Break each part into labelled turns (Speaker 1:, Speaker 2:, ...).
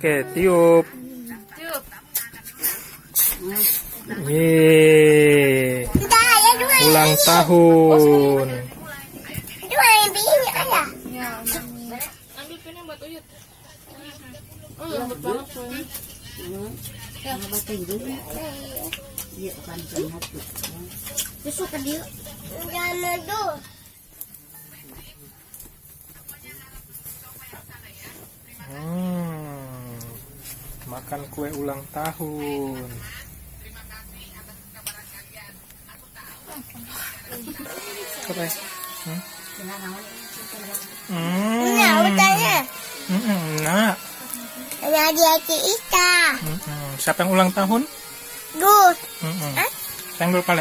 Speaker 1: Oke, tiup.
Speaker 2: Tiup.
Speaker 1: Yeay. Ulang tahun.
Speaker 2: Ya, ambil pinnya buat Uyut. Oh, lembut banget soalnya.
Speaker 3: Besok kan dia. Jangan dulu.
Speaker 1: Makan kue ulang tahun. Keren.
Speaker 3: Nah, utanya.
Speaker 1: Nah.
Speaker 3: Ada dia Ika.
Speaker 1: Siapa yang ulang tahun?
Speaker 3: Gus.
Speaker 1: Sayang dulu pale.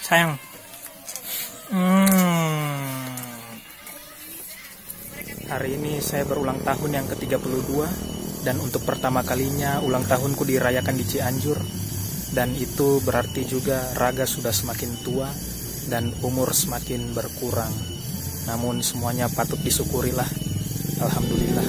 Speaker 1: Sayang. Hari ini saya berulang tahun yang ke-32 dan untuk pertama kalinya ulang tahunku dirayakan di Cianjur, dan itu berarti juga raga sudah semakin tua dan umur semakin berkurang. Namun semuanya patut disyukurilah. Alhamdulillah.